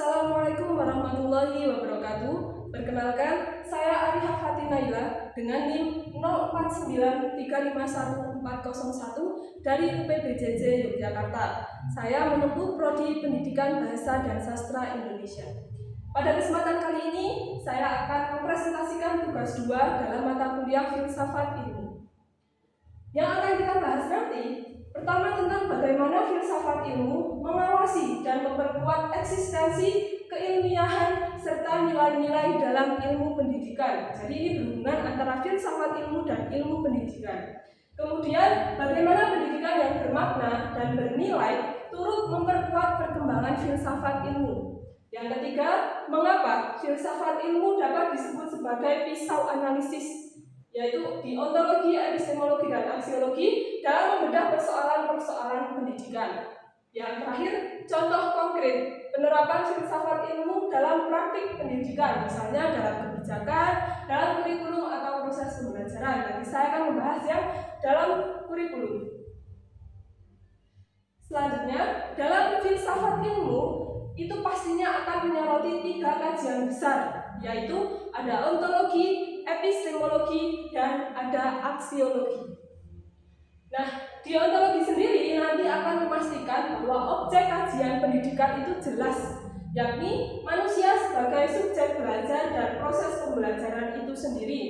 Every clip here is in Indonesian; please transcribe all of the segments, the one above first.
Assalamualaikum warahmatullahi wabarakatuh. Perkenalkan, saya Ariha Fatinaila dengan NIM 0493514401 dari UPBJJ Yogyakarta. Saya menempuh Prodi Pendidikan Bahasa dan Sastra Indonesia. Pada kesempatan kali ini, saya akan mempresentasikan tugas 2 dalam mata kuliah Filsafat Ilmu. Yang akan kita bahas nanti, pertama tentang bagaimana filsafat ilmu mengawasi dan memperkuat eksistensi keilmiahan serta nilai-nilai dalam ilmu pendidikan. Jadi ini berhubungan antara filsafat ilmu dan ilmu pendidikan. Kemudian bagaimana pendidikan yang bermakna dan bernilai turut memperkuat perkembangan filsafat ilmu. Yang ketiga, mengapa filsafat ilmu dapat disebut sebagai pisau analisis, yaitu di ontologi, epistemologi, dan aksiologi dalam membedah persoalan-persoalan pendidikan. Yang terakhir, contoh konkret penerapan filsafat ilmu dalam praktik pendidikan, misalnya dalam kebijakan, dalam kurikulum atau proses pembelajaran. Nanti saya akan membahas yang dalam kurikulum. Selanjutnya, dalam filsafat ilmu itu pastinya akan menyoroti 3 kajian besar, yaitu ada ontologi, epistemologi, dan ada aksiologi. Nah, di ontologi sendiri nanti akan memastikan bahwa objek kajian pendidikan itu jelas, yakni manusia sebagai subjek belajar dan proses pembelajaran itu sendiri.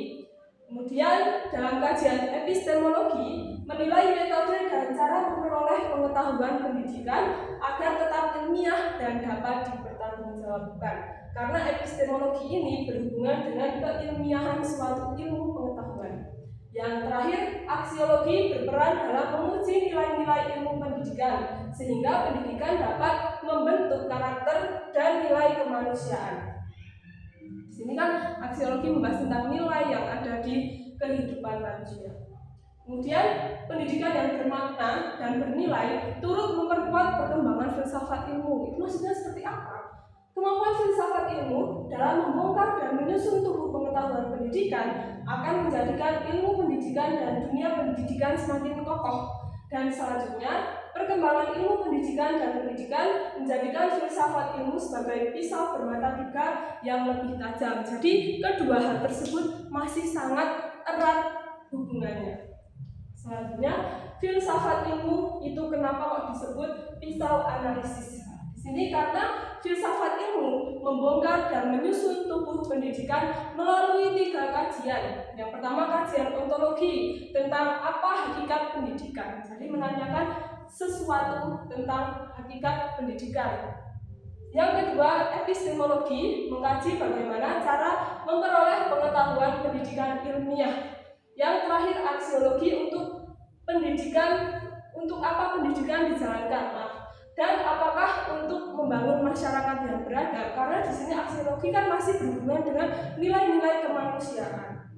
Kemudian dalam kajian epistemologi menilai metode dan cara memperoleh pengetahuan pendidikan agar tetap ilmiah dan dapat dipertanggungjawabkan. Karena epistemologi ini berhubungan dengan keilmiahan suatu ilmu pengetahuan. Yang terakhir, aksiologi berperan dalam menguji nilai-nilai ilmu pendidikan sehingga pendidikan dapat membentuk karakter dan nilai kemanusiaan. Di sini kan aksiologi membahas tentang nilai yang ada di kehidupan manusia. Kemudian pendidikan yang bermakna dan bernilai turut memperkuat perkembangan filsafat ilmu. Itu maksudnya seperti apa? Kemampuan filsafat ilmu dalam membongkar dan menyusun tubuh pengetahuan pendidikan akan menjadikan ilmu pendidikan dan dunia pendidikan semakin kokoh. Dan selanjutnya, perkembangan ilmu pendidikan dan pendidikan menjadikan filsafat ilmu sebagai pisau bermata 3 yang lebih tajam. Jadi, kedua hal tersebut masih sangat erat hubungannya. Selanjutnya, filsafat ilmu itu kenapa kok disebut pisau analisis? Di sini karena filsafat ilmu membongkar dan menyusun tubuh pendidikan melalui 3 kajian. Yang pertama, kajian ontologi tentang apa hakikat pendidikan. Jadi menanyakan sesuatu tentang hakikat pendidikan. Yang kedua, epistemologi mengkaji bagaimana cara memperoleh pengetahuan pendidikan ilmiah. Yang terakhir, aksiologi untuk pendidikan, untuk apa pendidikan dijalankan, dan apakah untuk membangun masyarakat yang beradab. Karena di sini aksiologi kan masih berhubungan dengan nilai-nilai kemanusiaan.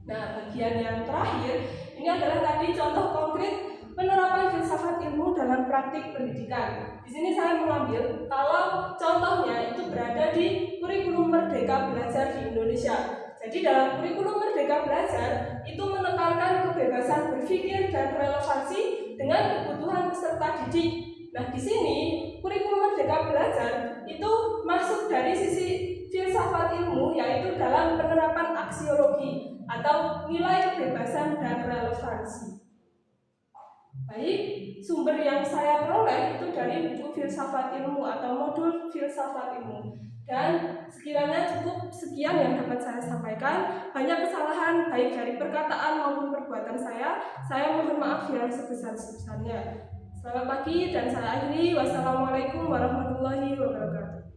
Nah, bagian yang terakhir ini adalah tadi contoh konkret penerapan filsafat ilmu dalam praktik pendidikan. Di sini saya mengambil kalau contohnya itu berada di kurikulum Merdeka Belajar di Indonesia. Jadi dalam kurikulum Merdeka Belajar itu menekankan kebebasan berpikir dan relevansi dengan kebutuhan peserta didik. Nah, di sini kurikulum Merdeka Belajar itu masuk dari sisi filsafat ilmu, yaitu dalam penerapan aksiologi atau nilai kebebasan dan relevansi. Baik, sumber yang saya peroleh itu dari buku filsafat ilmu atau modul filsafat ilmu. Dan sekiranya cukup sekian yang dapat saya sampaikan. Banyak kesalahan baik dari perkataan maupun perbuatan saya mohon maaf yang sebesar-besarnya. Selamat pagi dan saya akhiri. Wassalamualaikum warahmatullahi wabarakatuh.